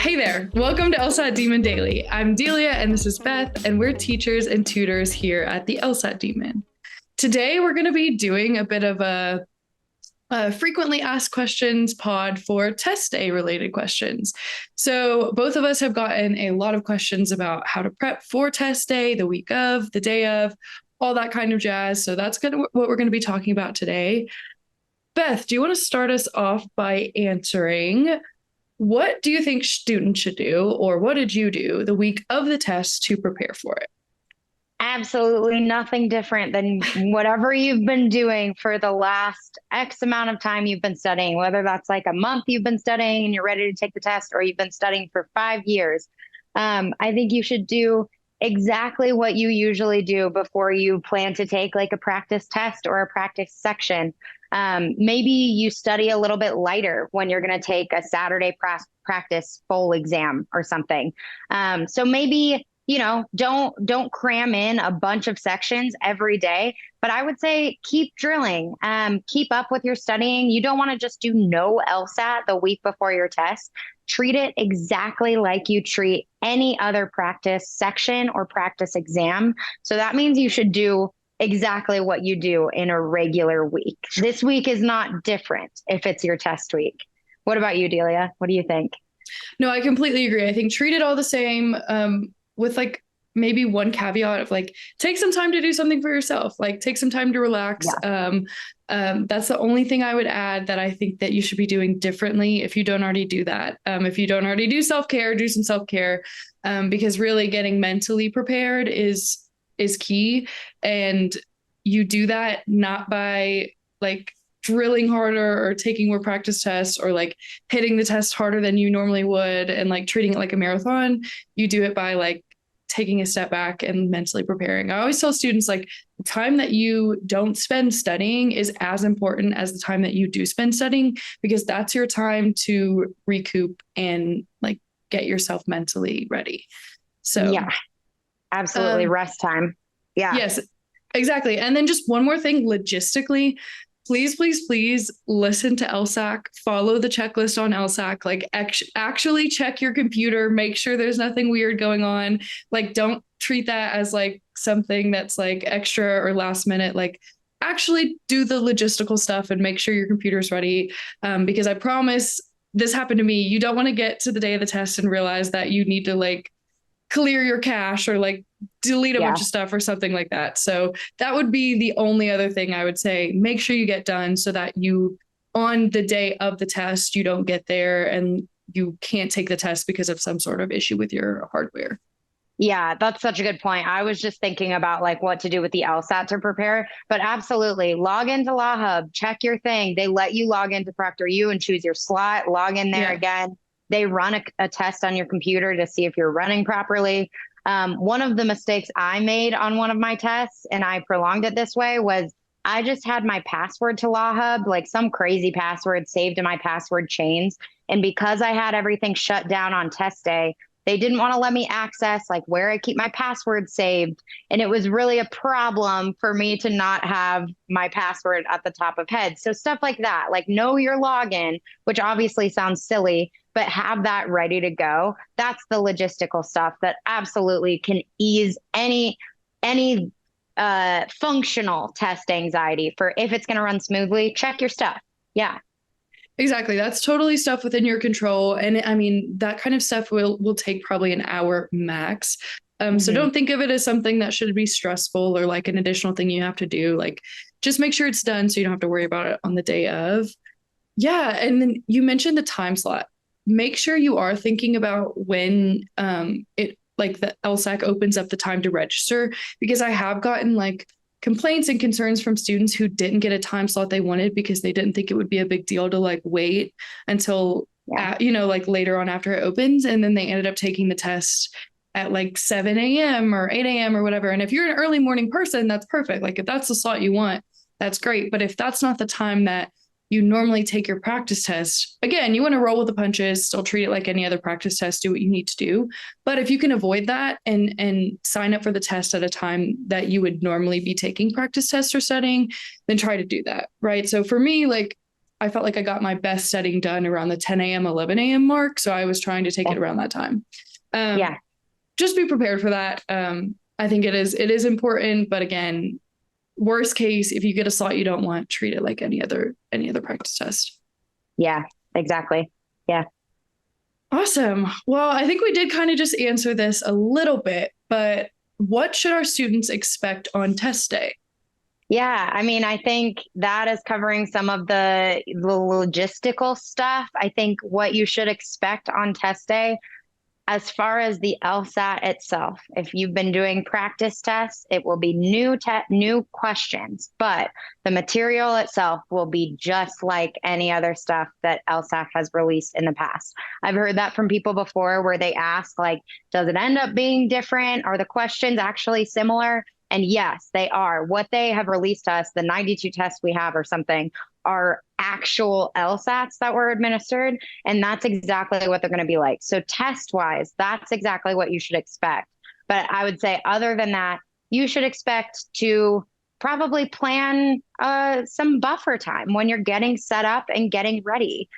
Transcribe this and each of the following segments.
Hey there, welcome to LSAT Demon Daily. I'm Delia and this is Beth, and we're teachers and tutors here at the LSAT Demon. Today we're going to be doing a bit of a frequently asked questions pod for test day related questions. So both of us have gotten a lot of questions about how to prep for test day, the week of, the day of, all that kind of jazz. So that's what we're going to be talking about today. Beth, do you want to start us off by answering, what do you think students should do, or what did you do the week of the test to prepare for it? Absolutely nothing different than whatever you've been doing for the last X amount of time you've been studying, whether that's like a month you've been studying and you're ready to take the test, or you've been studying for 5 years. I think you should do exactly what you usually do before you plan to take like a practice test or a practice section. Maybe you study a little bit lighter when you're going to take a Saturday practice full exam or something. So maybe, don't cram in a bunch of sections every day, but I would say keep drilling, keep up with your studying. You don't want to just do no LSAT the week before your test. Treat it exactly like you treat any other practice section or practice exam. So that means you should do exactly what you do in a regular week. This week is not different if it's your test week. What about you, Delia? What do you think? No, I completely agree. I think treat it all the same, with like maybe one caveat of like, take some time to do something for yourself, like take some time to relax. Yeah. That's the only thing I would add that I think that you should be doing differently if you don't already do that. If you don't already do self-care, do some self-care, because really getting mentally prepared is key. And you do that not by like drilling harder or taking more practice tests or like hitting the test harder than you normally would and like treating it like a marathon. You do it by like taking a step back and mentally preparing. I always tell students like the time that you don't spend studying is as important as the time that you do spend studying, because that's your time to recoup and like get yourself mentally ready. So yeah, absolutely. Rest time. Yeah. Yes, exactly. And then just one more thing, logistically, please listen to LSAC, follow the checklist on LSAC, like actually check your computer, make sure there's nothing weird going on. Like, don't treat that as like something that's like extra or last minute, like actually do the logistical stuff and make sure your computer's ready. Because I promise this happened to me. You don't want to get to the day of the test and realize that you need to like clear your cache or like delete a bunch of stuff or something like that. So that would be the only other thing I would say. Make sure you get done so that you, on the day of the test, you don't get there and you can't take the test because of some sort of issue with your hardware. Yeah, that's such a good point. I was just thinking about like what to do with the LSAT to prepare, but absolutely log into LawHub, check your thing. They let you log into Proctor and choose your slot, log in there again. They run a test on your computer to see if you're running properly. One of the mistakes I made on one of my tests, and I prolonged it this way, was I just had my password to LawHub, like some crazy password saved in my password chains. And because I had everything shut down on test day, they didn't want to let me access like where I keep my password saved. And it was really a problem for me to not have my password at the top of head. So stuff like that, like know your login, which obviously sounds silly, but have that ready to go. That's the logistical stuff that absolutely can ease any functional test anxiety. For if it's going to run smoothly, check your stuff. Yeah. Exactly. That's totally stuff within your control. And I mean, that kind of stuff will take probably an hour max. So don't think of it as something that should be stressful or like an additional thing you have to do. Like just make sure it's done so you don't have to worry about it on the day of. Yeah. And then you mentioned the time slot. Make sure you are thinking about when it like the LSAC opens up the time to register, because I have gotten like complaints and concerns from students who didn't get a time slot they wanted because they didn't think it would be a big deal to like wait until, like later on after it opens. And then they ended up taking the test at like 7 a.m. or 8 a.m. or whatever. And if you're an early morning person, that's perfect. Like if that's the slot you want, that's great. But if that's not the time that you normally take your practice test, again, you want to roll with the punches, still treat it like any other practice test, do what you need to do. But if you can avoid that and sign up for the test at a time that you would normally be taking practice tests or studying, then try to do that. Right. So for me, like I felt like I got my best studying done around the 10 a.m., 11 a.m. mark. So I was trying to take it around that time. Yeah. Just be prepared for that. I think it is important, but again, worst case, if you get a slot you don't want, treat it like any other practice test. Yeah, exactly. Yeah. Awesome. Well, I think we did kind of just answer this a little bit, but what should our students expect on test day? Yeah, I mean, I think that is covering some of the logistical stuff. I think what you should expect on test day, as far as the LSAT itself, if you've been doing practice tests, it will be new questions, but the material itself will be just like any other stuff that LSAT has released in the past. I've heard that from people before where they ask, like, does it end up being different? Are the questions actually similar? And yes, they are. What they have released to us, the 92 tests we have or something, are actual LSATs that were administered. And that's exactly what they're going to be like. So test wise, that's exactly what you should expect. But I would say other than that, you should expect to probably plan some buffer time when you're getting set up and getting ready.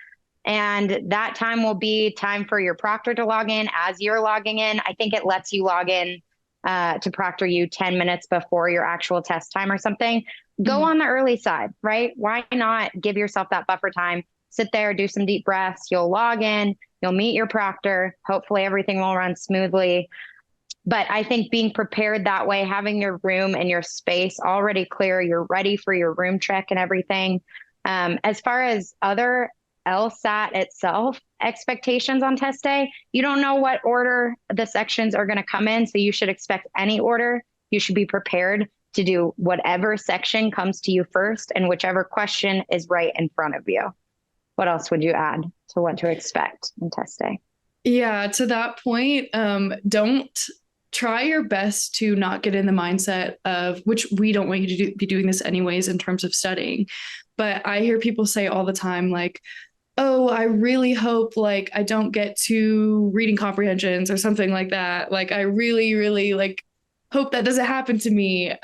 And that time will be time for your proctor to log in as you're logging in. I think it lets you log in to proctor you 10 minutes before your actual test time or something. Go on the early side, right? Why not give yourself that buffer time? Sit there, do some deep breaths. You'll log in, you'll meet your proctor. Hopefully everything will run smoothly. But I think being prepared that way, having your room and your space already clear, you're ready for your room check and everything. As far as other LSAT itself, expectations on test day, you don't know what order the sections are going to come in. So you should expect any order. You should be prepared to do whatever section comes to you first and whichever question is right in front of you. What else would you add to what to expect on test day? Yeah, to that point, don't try your best to not get in the mindset of, which we don't want you to be doing this anyways in terms of studying. But I hear people say all the time, like, oh, I really hope like I don't get to reading comprehensions or something like that. Like I really, really like hope that doesn't happen to me.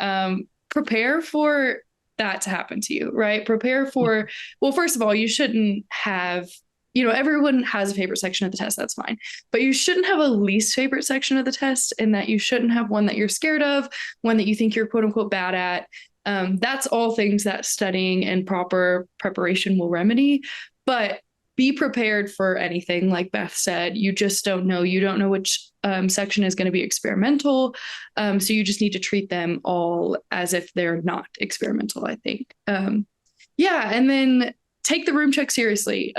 Prepare for that to happen to you, right? Prepare for, well, first of all, you shouldn't have, everyone has a favorite section of the test. That's fine. But you shouldn't have a least favorite section of the test, and that you shouldn't have one that you're scared of, one that you think you're quote unquote bad at. That's all things that studying and proper preparation will remedy. But be prepared for anything. Like Beth said, you just don't know. You don't know which section is going to be experimental. So you just need to treat them all as if they're not experimental, I think. Yeah. And then take the room check seriously.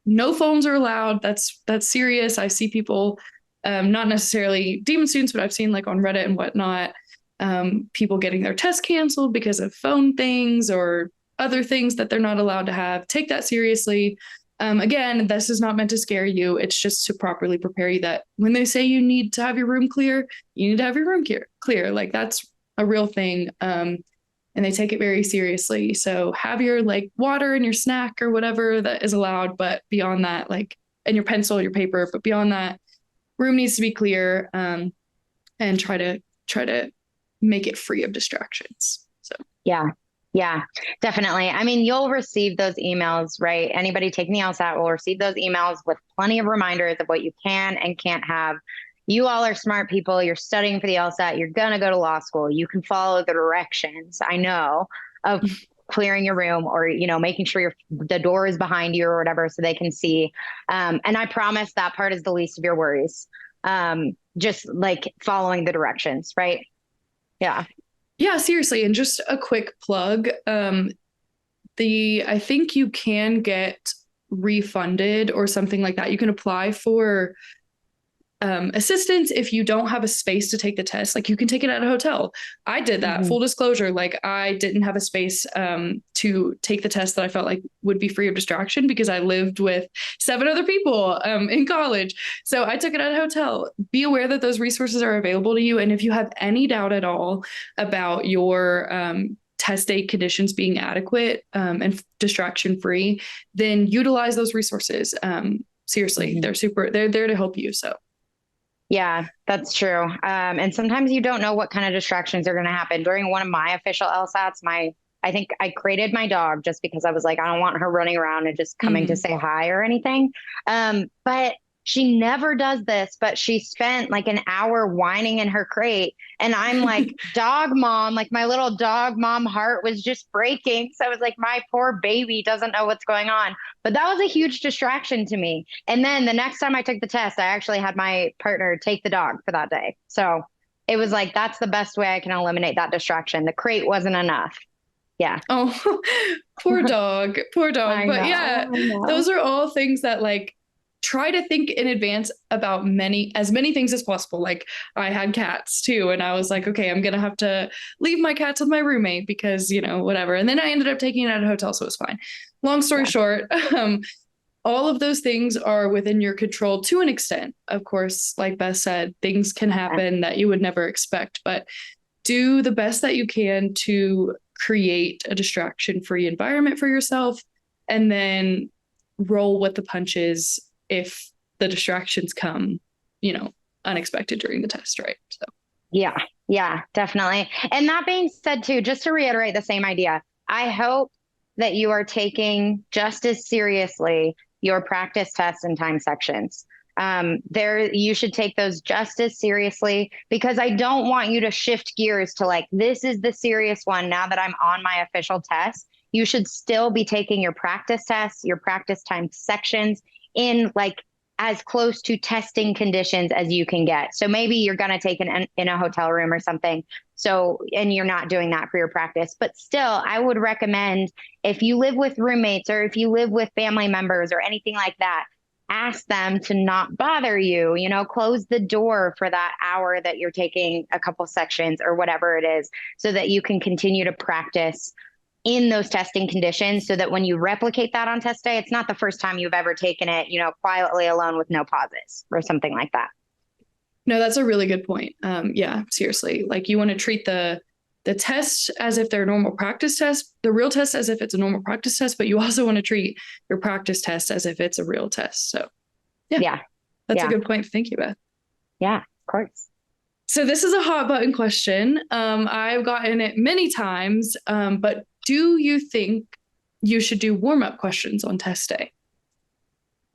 No phones are allowed. That's serious. I see people, not necessarily demon students, but I've seen like on Reddit and whatnot, people getting their tests canceled because of phone things or other things that they're not allowed to have. Take that seriously. Again, this is not meant to scare you. It's just to properly prepare you that when they say you need to have your room clear, you need to have your room clear. Like that's a real thing. And they take it very seriously. So have your like water and your snack or whatever that is allowed. But beyond that, like, and your pencil, your paper, but beyond that, room needs to be clear, and try to make it free of distractions. So, Yeah. Yeah, definitely. I mean, you'll receive those emails, right? Anybody taking the LSAT will receive those emails with plenty of reminders of what you can and can't have. You all are smart people. You're studying for the LSAT. You're going to go to law school. You can follow the directions, I know, of clearing your room or, making sure the door is behind you or whatever so they can see. And I promise that part is the least of your worries. Just like following the directions, right? Yeah. Yeah, seriously. And just a quick plug. I think you can get refunded or something like that. You can apply for assistance if you don't have a space to take the test. Like you can take it at a hotel. I did that, full disclosure. Like I didn't have a space to take the test that I felt like would be free of distraction because I lived with 7 other people in college. So I took it at a hotel. Be aware that those resources are available to you. And if you have any doubt at all about your test day conditions being adequate and distraction free, then utilize those resources. Seriously, they're there to help you. So. Yeah, that's true. And sometimes you don't know what kind of distractions are going to happen. During one of my official LSATs, I think I created my dog just because I was like, I don't want her running around and just coming to Mhm. say hi or anything. But she never does this, but she spent like an hour whining in her crate. And I'm like, dog mom, like my little dog mom heart was just breaking. So I was like, my poor baby doesn't know what's going on. But that was a huge distraction to me. And then the next time I took the test, I actually had my partner take the dog for that day. So it was like, that's the best way I can eliminate that distraction. The crate wasn't enough. Yeah. Oh, poor dog, poor dog. I But yeah, know. I know. those are all things that like try to think in advance about as many things as possible. Like I had cats too, and I was like, okay, I'm gonna have to leave my cats with my roommate because, whatever. And then I ended up taking it at a hotel, so it was fine. Long story Yeah. short, all of those things are within your control to an extent. Of course, like Beth said, things can happen that you would never expect, but do the best that you can to create a distraction free environment for yourself and then roll with the punches if the distractions come, unexpected during the test, right? So, Yeah. Yeah, definitely. And that being said, too, just to reiterate the same idea, I hope that you are taking just as seriously your practice tests and time sections. You should take those just as seriously because I don't want you to shift gears to like, this is the serious one now that I'm on my official test. You should still be taking your practice tests, your practice time sections in like as close to testing conditions as you can get. So maybe you're going to take an in a hotel room or something. So, and you're not doing that for your practice, but still, I would recommend if you live with roommates or if you live with family members or anything like that, ask them to not bother you, close the door for that hour that you're taking a couple sections or whatever it is so that you can continue to practice in those testing conditions so that when you replicate that on test day, it's not the first time you've ever taken it, quietly alone with no pauses or something like that. no, that's a really good point. Yeah, seriously. Like you want to treat the test as if they're a normal practice test, the real test as if it's a normal practice test, but you also want to treat your practice test as if it's a real test. So yeah, Yeah. that's a Yeah. good point. Thank you, Beth. Yeah. Of course. So this is a hot button question. I've gotten it many times, but do you think you should do warm up questions on test day?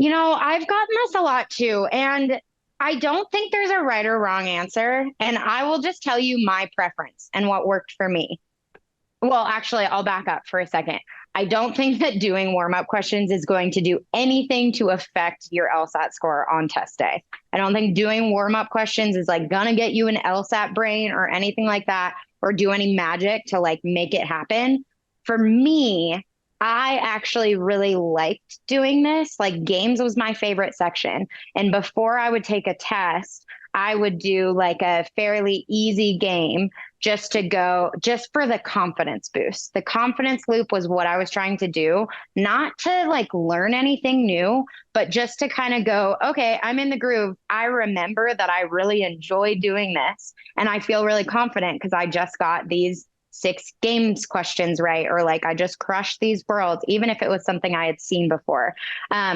I've gotten this a lot too. And I don't think there's a right or wrong answer. And I will just tell you my preference and what worked for me. Well, actually, I'll back up for a second. I don't think that doing warm up questions is going to do anything to affect your LSAT score on test day. I don't think doing warm up questions is like going to get you an LSAT brain or anything like that, or do any magic to like make it happen. For me, I actually really liked doing this. Like games was my favorite section. And before I would take a test, I would do like a fairly easy game just for the confidence boost. The confidence loop was what I was trying to do, not to like learn anything new, but just to kind of go, okay, I'm in the groove. I remember that I really enjoy doing this and I feel really confident because I just got these 6 games questions right, or like I just crushed these worlds, even if it was something I had seen before.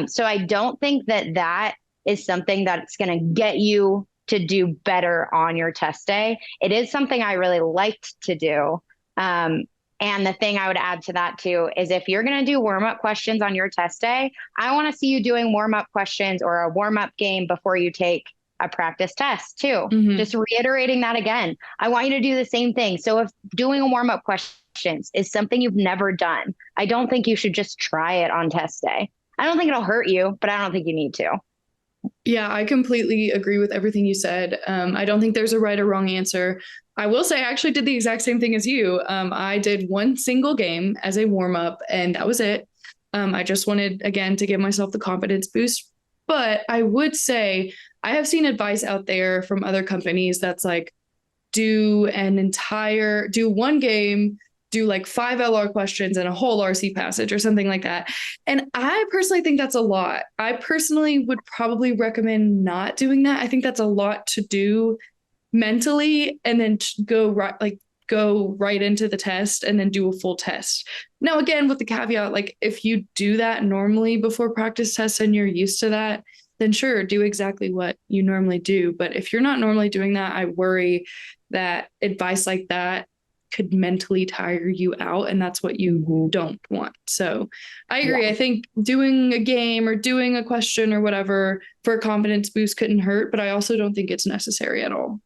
So I don't think that is something that's going to get you to do better on your test day. It is something I really liked to do. And the thing I would add to that too is if you're going to do warm up questions on your test day, I want to see you doing warm up questions or a warm up game before you take a practice test too. Mm-hmm. Just reiterating that again. I want you to do the same thing. So if doing a warm up questions is something you've never done, I don't think you should just try it on test day. I don't think it'll hurt you, but I don't think you need to. Yeah, I completely agree with everything you said. I don't think there's a right or wrong answer. I will say I actually did the exact same thing as you. I did one single game as a warm up, and that was it. I just wanted, again, to give myself the confidence boost. But I would say I have seen advice out there from other companies that's like, do one game, do like 5 LR questions and a whole RC passage or something like that. And I personally think that's a lot. I personally would probably recommend not doing that. I think that's a lot to do mentally and then go right into the test and then do a full test. Now, again, with the caveat, like if you do that normally before practice tests and you're used to that, then sure, do exactly what you normally do. But if you're not normally doing that, I worry that advice like that could mentally tire you out, and that's what you don't want. So I agree. I think doing a game or doing a question or whatever for a confidence boost couldn't hurt, but I also don't think it's necessary at all.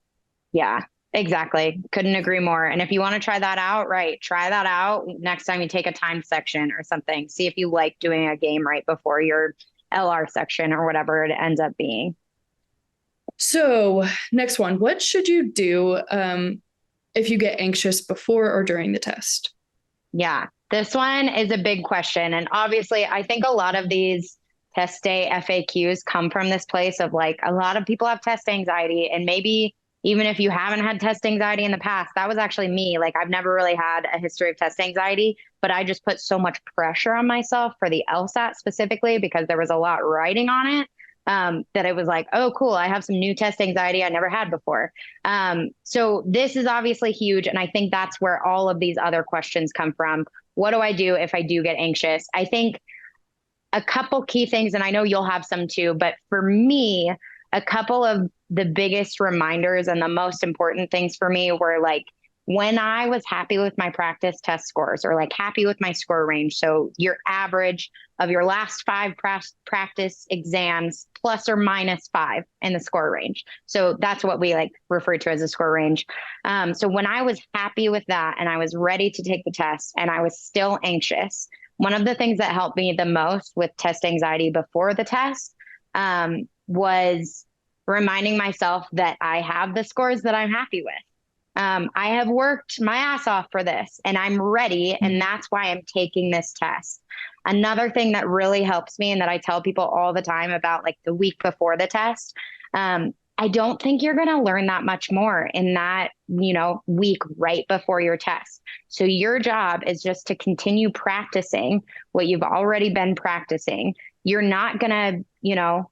Yeah, exactly. Couldn't agree more. And if you want to try that out, right, try that out next time you take a time section or something. See if you like doing a game right before your LR section or whatever it ends up being. So next one, what should you do if you get anxious before or during the test? Yeah, this one is a big question. And obviously, I think a lot of these test day FAQs come from this place of like a lot of people have test anxiety. And maybe even if you haven't had test anxiety in the past, that was actually me. Like I've never really had a history of test anxiety, but I just put so much pressure on myself for the LSAT specifically because there was a lot riding on it. That it was like, oh, cool, I have some new test anxiety I never had before. So this is obviously huge. And I think that's where all of these other questions come from. What do I do if I do get anxious? I think a couple key things, and I know you'll have some too, but for me, a couple of the biggest reminders and the most important things for me were like, when I was happy with my practice test scores or like happy with my score range. So your average of your last 5 practice exams plus or minus 5 in the score range. So that's what we like refer to as a score range. So when I was happy with that and I was ready to take the test and I was still anxious, one of the things that helped me the most with test anxiety before the test was reminding myself that I have the scores that I'm happy with. I have worked my ass off for this and I'm ready. And that's why I'm taking this test. Another thing that really helps me and that I tell people all the time about like the week before the test, I don't think you're going to learn that much more in that, week right before your test. So your job is just to continue practicing what you've already been practicing. You're not going to,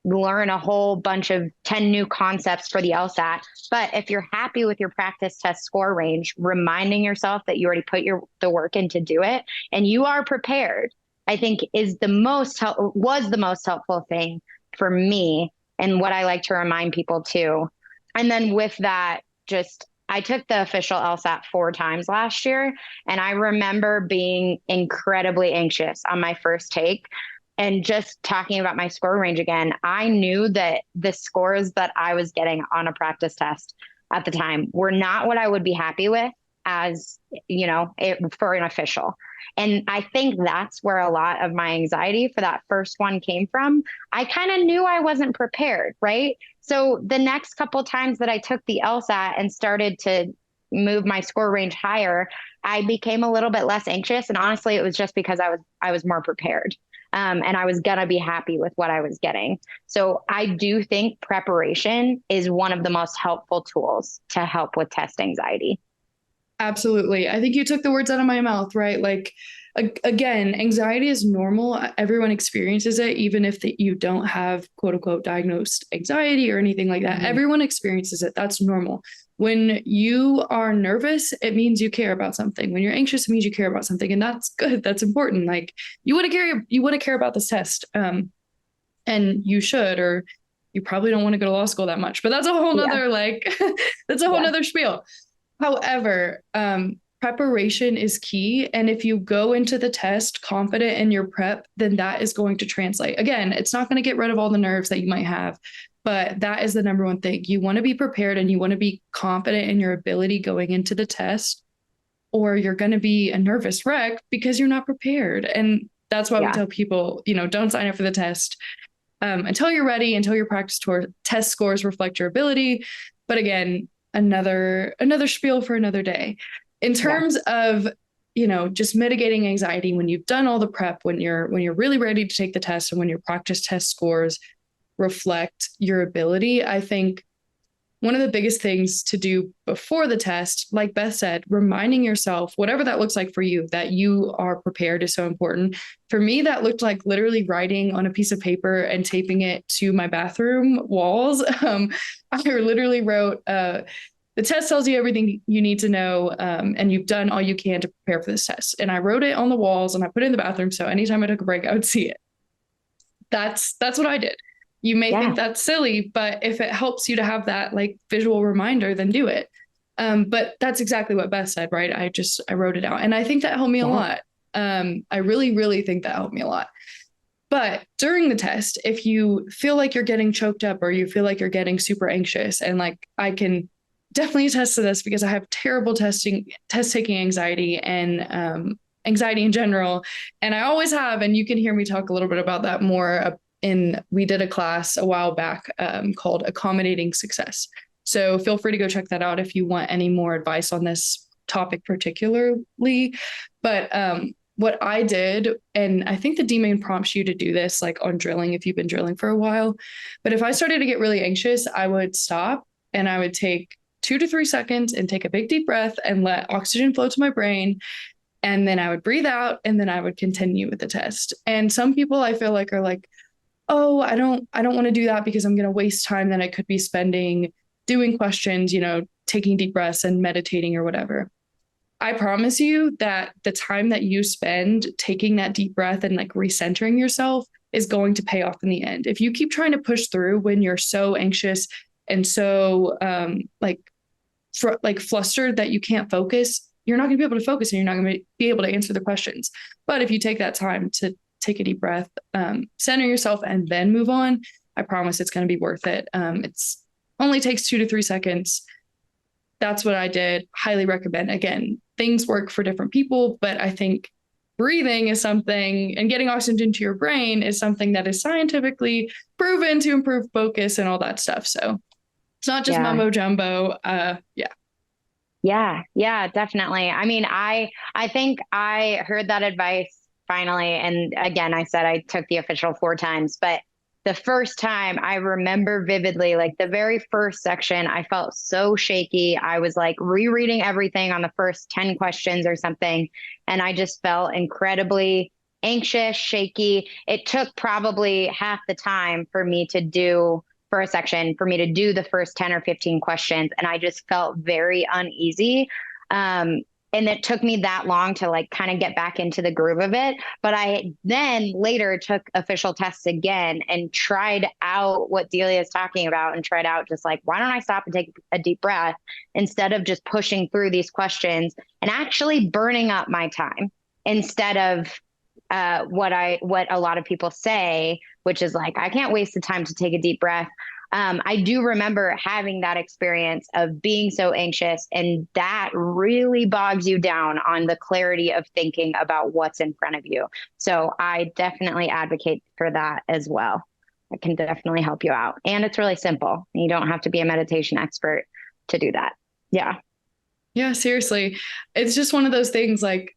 learn a whole bunch of 10 new concepts for the LSAT. But if you're happy with your practice test score range, reminding yourself that you already put the work in to do it and you are prepared, I think was the most helpful thing for me and what I like to remind people too. And then with that, I took the official LSAT 4 times last year, and I remember being incredibly anxious on my first take. And just talking about my score range again, I knew that the scores that I was getting on a practice test at the time were not what I would be happy with as, for an official. And I think that's where a lot of my anxiety for that first one came from. I kind of knew I wasn't prepared, right? So the next couple of times that I took the LSAT and started to move my score range higher, I became a little bit less anxious. And honestly, it was just because I was more prepared. And I was going to be happy with what I was getting. So I do think preparation is one of the most helpful tools to help with test anxiety. Absolutely. I think you took the words out of my mouth, right? Like, again, anxiety is normal. Everyone experiences it, even if you don't have quote unquote diagnosed anxiety or anything like that. Everyone experiences it. That's normal. When you are nervous, it means you care about something. When you're anxious, it means you care about something. And that's good. That's important. Like you want to care about this test. And you should, or you probably don't want to go to law school that much, but that's a whole nother, that's a whole nother spiel. However, preparation is key. And if you go into the test confident in your prep, then that is going to translate. Again, it's not going to get rid of all the nerves that you might have, but that is the number one thing. You want to be prepared and you want to be confident in your ability going into the test, or you're going to be a nervous wreck because you're not prepared. And that's why we tell people, don't sign up for the test until you're ready, until your test scores reflect your ability. But again, another spiel for another day. In terms of, just mitigating anxiety when you've done all the prep, when you're really ready to take the test, and when your practice test scores reflect your ability, I think one of the biggest things to do before the test, like Beth said, reminding yourself, whatever that looks like for you, that you are prepared is so important. For me, that looked like literally writing on a piece of paper and taping it to my bathroom walls. I literally wrote, the test tells you everything you need to know, and you've done all you can to prepare for this test. And I wrote it on the walls and I put it in the bathroom. So anytime I took a break, I would see it. That's what I did. You may think that's silly, but if it helps you to have that like visual reminder, then do it. But that's exactly what Beth said, right? I wrote it out, and I think that helped me a Yeah. lot. I really, really think that helped me a lot. But during the test, if you feel like you're getting choked up or you feel like you're getting super anxious, and like I can definitely attest to this because I have terrible test taking anxiety and anxiety in general, and I always have. And you can hear me talk a little bit about that more. We did a class a while back called Accommodating Success. So feel free to go check that out if you want any more advice on this topic particularly. But what I did, and I think the DMAIN prompts you to do this like on drilling if you've been drilling for a while. But if I started to get really anxious, I would stop and I would take 2 to 3 seconds and take a big deep breath and let oxygen flow to my brain. And then I would breathe out and then I would continue with the test. And some people I feel like are like, oh, I don't want to do that because I'm going to waste time that I could be spending doing questions, taking deep breaths and meditating or whatever. I promise you that the time that you spend taking that deep breath and like recentering yourself is going to pay off in the end. If you keep trying to push through when you're so anxious and so like flustered that you can't focus, you're not going to be able to focus and you're not going to be able to answer the questions. But if you take that time to take a deep breath, center yourself, and then move on, I promise it's going to be worth it. It's only takes 2 to 3 seconds. That's what I did. Highly recommend. Again, things work for different people, but I think breathing is something, and getting oxygen to your brain is something that is scientifically proven to improve focus and all that stuff. So it's not just mumbo jumbo. Yeah. Yeah, definitely. I mean, I think I heard that advice finally. And again, I said I took the official 4 times, but the first time I remember vividly, like the very first section, I felt so shaky. I was like rereading everything on the first 10 questions or something. And I just felt incredibly anxious, shaky. It took probably half the time for me to do for a section for me to do the first 10 or 15 questions. And I just felt very uneasy. And it took me that long to like kind of get back into the groove of it. But I then later took official tests again and tried out what Delia is talking about and tried out just like, why don't I stop and take a deep breath instead of just pushing through these questions and actually burning up my time instead of what a lot of people say, which is like, I can't waste the time to take a deep breath. I do remember having that experience of being so anxious, and that really bogs you down on the clarity of thinking about what's in front of you. So I definitely advocate for that as well. It can definitely help you out. And it's really simple. You don't have to be a meditation expert to do that. Yeah. Yeah, seriously. It's just one of those things like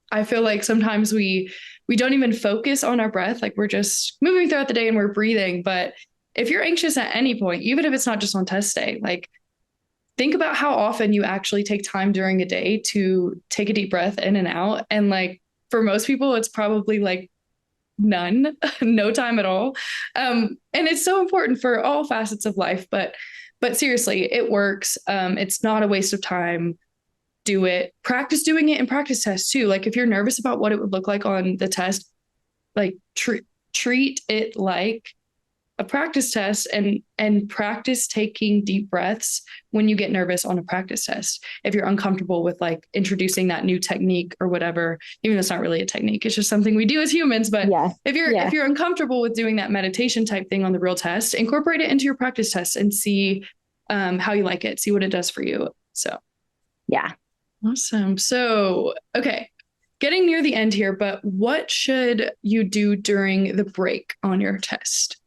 I feel like sometimes we don't even focus on our breath. Like we're just moving throughout the day and we're breathing. But if you're anxious at any point, even if it's not just on test day, like think about how often you actually take time during a day to take a deep breath in and out. And like for most people, it's probably like none, no time at all. And it's so important for all facets of life. But seriously, it works. It's not a waste of time. Do it. Practice doing it in practice tests too. Like if you're nervous about what it would look like on the test, like treat it like a practice test and practice taking deep breaths when you get nervous on a practice test. If you're uncomfortable with like introducing that new technique or whatever, even though it's not really a technique, it's just something we do as humans. But if you're uncomfortable with doing that meditation type thing on the real test, incorporate it into your practice test and see how you like it, see what it does for you. So yeah. Awesome. So, okay, getting near the end here, but what should you do during the break on your test?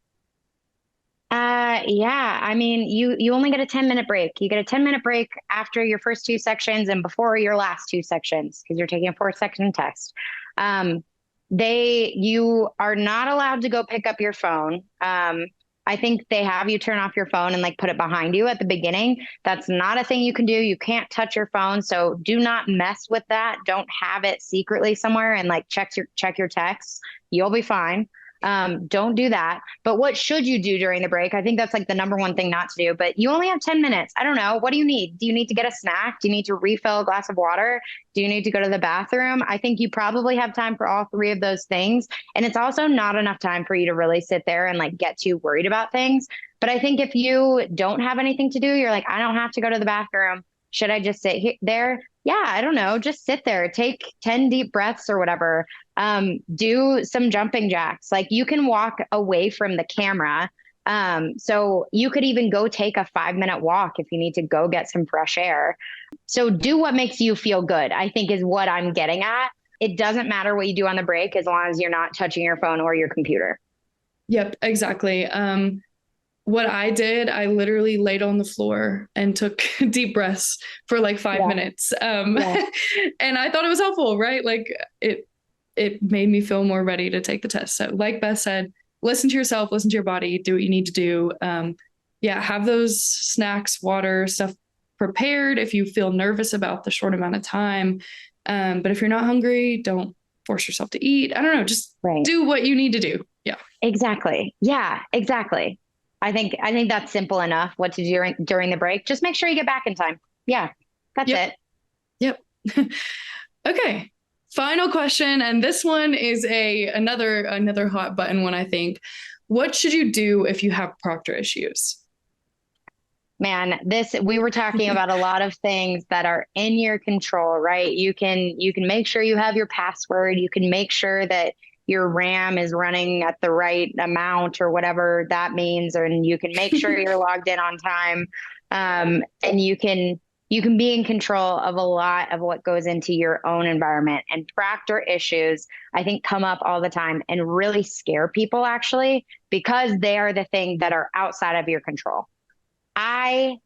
Yeah. I mean, you only get a 10-minute break. You get a 10-minute break after your first 2 sections and before your last 2 sections because you're taking a 4-section test. You are not allowed to go pick up your phone. I think they have you turn off your phone and like put it behind you at the beginning. That's not a thing you can do. You can't touch your phone. So do not mess with that. Don't have it secretly somewhere and like check your texts. You'll be fine. Don't do that. But what should you do during the break? I think that's like the number one thing not to do, but you only have 10 minutes. I don't know. What do you need? Do you need to get a snack? Do you need to refill a glass of water? Do you need to go to the bathroom? I think you probably have time for all three of those things. And it's also not enough time for you to really sit there and like get too worried about things. But I think if you don't have anything to do, you're like, I don't have to go to the bathroom. Should I just there? Yeah, I don't know. Just sit there, take 10 deep breaths or whatever. Do some jumping jacks. Like you can walk away from the camera. So you could even go take a 5-minute walk if you need to go get some fresh air. So do what makes you feel good, I think is what I'm getting at. It doesn't matter what you do on the break as long as you're not touching your phone or your computer. Yep, exactly. What I did, I literally laid on the floor and took deep breaths for like 5 minutes. Yeah. And I thought it was helpful, right? Like it made me feel more ready to take the test. So like Beth said, listen to yourself, listen to your body, do what you need to do. Yeah, have those snacks, water, stuff prepared if you feel nervous about the short amount of time. But if you're not hungry, don't force yourself to eat. I don't know, just Right. do what you need to do. Yeah. Exactly. Yeah, exactly. I think that's simple enough what to do during the break. Just make sure you get back in time. Yeah, that's Yep. it. Yep. Okay. Final question, and this one is another hot button one, I think. What should you do if you have proctor issues? Man, we were talking about a lot of things that are in your control, right? You can make sure you have your password, you can make sure that your RAM is running at the right amount or whatever that means, and you can make sure you're logged in on time. And you can be in control of a lot of what goes into your own environment. And proctor issues, I think, come up all the time and really scare people actually, because they are the thing that are outside of your control. I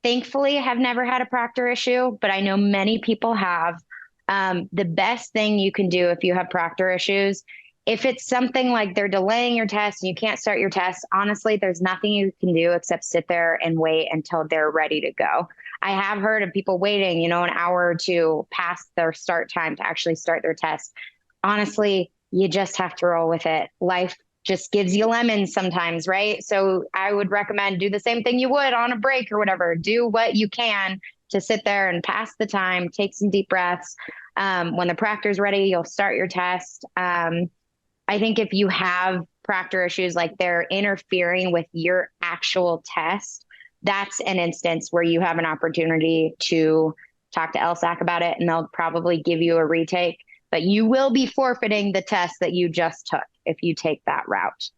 thankfully have never had a proctor issue, but I know many people have. The best thing you can do if you have proctor issues, if it's something like they're delaying your test and you can't start your test, honestly, there's nothing you can do except sit there and wait until they're ready to go. I have heard of people waiting, an hour or two past their start time to actually start their test. Honestly, you just have to roll with it. Life just gives you lemons sometimes, right? So I would recommend do the same thing you would on a break or whatever. Do what you can to sit there and pass the time, take some deep breaths. When the proctor's ready, you'll start your test. I think if you have proctor issues, like they're interfering with your actual test, that's an instance where you have an opportunity to talk to LSAC about it, and they'll probably give you a retake, but you will be forfeiting the test that you just took if you take that route.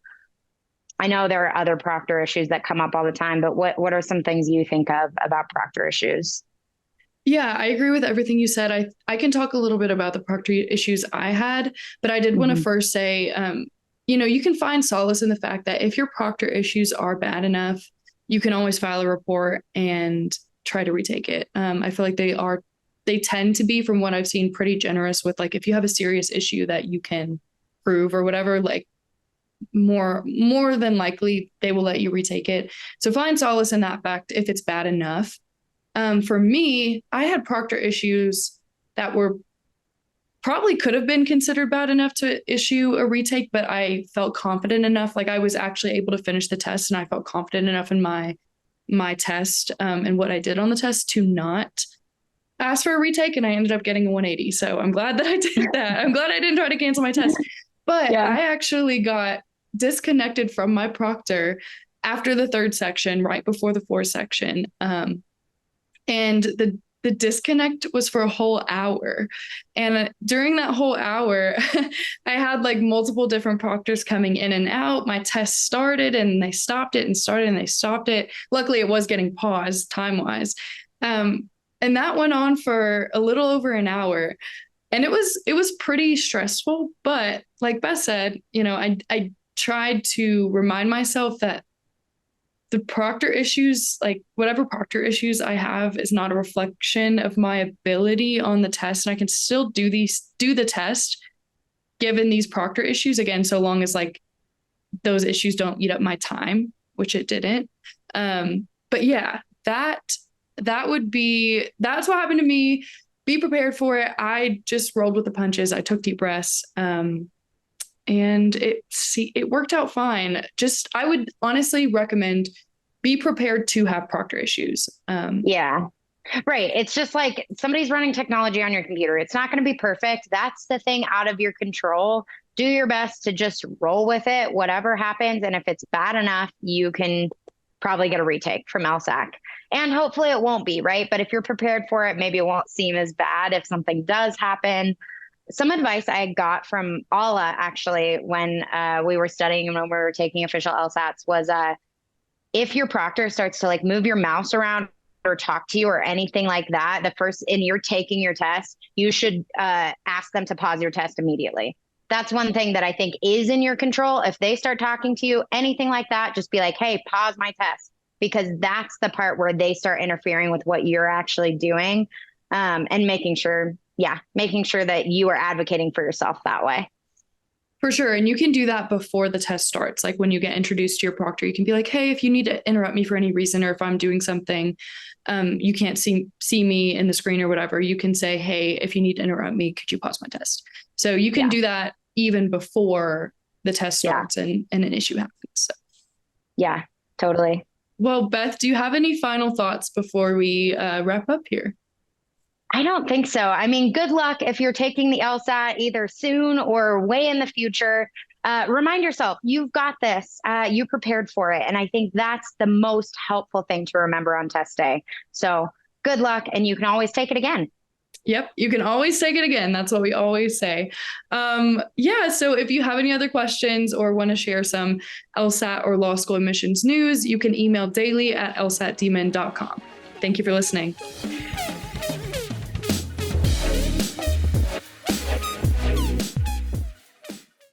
I know there are other proctor issues that come up all the time, but what are some things you think of about proctor issues? Yeah, I agree with everything you said. I can talk a little bit about the proctor issues I had, but I did want to Mhm. first say, you can find solace in the fact that if your proctor issues are bad enough, you can always file a report and try to retake it. I feel like they tend to be, from what I've seen, pretty generous with, like, if you have a serious issue that you can prove or whatever, like more than likely they will let you retake it. So find solace in that fact if it's bad enough. For me, I had proctor issues that were probably could have been considered bad enough to issue a retake, but I felt confident enough. Like I was actually able to finish the test, and I felt confident enough in my test and what I did on the test to not ask for a retake, and I ended up getting a 180. So I'm glad that I did that. I'm glad I didn't try to cancel my test. But Yeah. I actually got disconnected from my proctor after the third section, right before the fourth section. And the disconnect was for a whole hour. And during that whole hour, I had like multiple different proctors coming in and out. My test started and they stopped it, and started and they stopped it. Luckily, it was getting paused time wise. And that went on for a little over an hour. And it was pretty stressful. But like Beth said, I tried to remind myself that the proctor issues, like whatever proctor issues I have, is not a reflection of my ability on the test. And I can still do the test given these proctor issues, again, so long as like those issues don't eat up my time, which it didn't. But yeah, that's what happened to me. Be prepared for it. I just rolled with the punches. I took deep breaths. And it worked out fine. Just, I would honestly recommend be prepared to have proctor issues. Yeah. Right. It's just like somebody's running technology on your computer. It's not going to be perfect. That's the thing out of your control. Do your best to just roll with it, whatever happens. And if it's bad enough, you can probably get a retake from LSAC. And hopefully it won't be, right? But if you're prepared for it, maybe it won't seem as bad if something does happen. Some advice I got from Ala actually when we were studying and when we were taking official LSATs was if your proctor starts to like move your mouse around or talk to you or anything like that, and you're taking your test, you should ask them to pause your test immediately. That's one thing that I think is in your control. If they start talking to you, anything like that, just be like, hey, pause my test, because that's the part where they start interfering with what you're actually doing, and making sure that you are advocating for yourself that way. For sure. And you can do that before the test starts. Like when you get introduced to your proctor, you can be like, hey, if you need to interrupt me for any reason, or if I'm doing something, you can't see me in the screen or whatever, you can say, hey, if you need to interrupt me, could you pause my test? So you can do that even before the test starts and an issue happens. So. Yeah, totally. Well, Beth, do you have any final thoughts before we wrap up here? I don't think so. I mean, good luck if you're taking the LSAT either soon or way in the future. Remind yourself, you've got this. You prepared for it. And I think that's the most helpful thing to remember on test day. So good luck, and you can always take it again. Yep, you can always take it again. That's what we always say. So if you have any other questions or want to share some LSAT or law school admissions news, you can email daily@lsatdemon.com. Thank you for listening.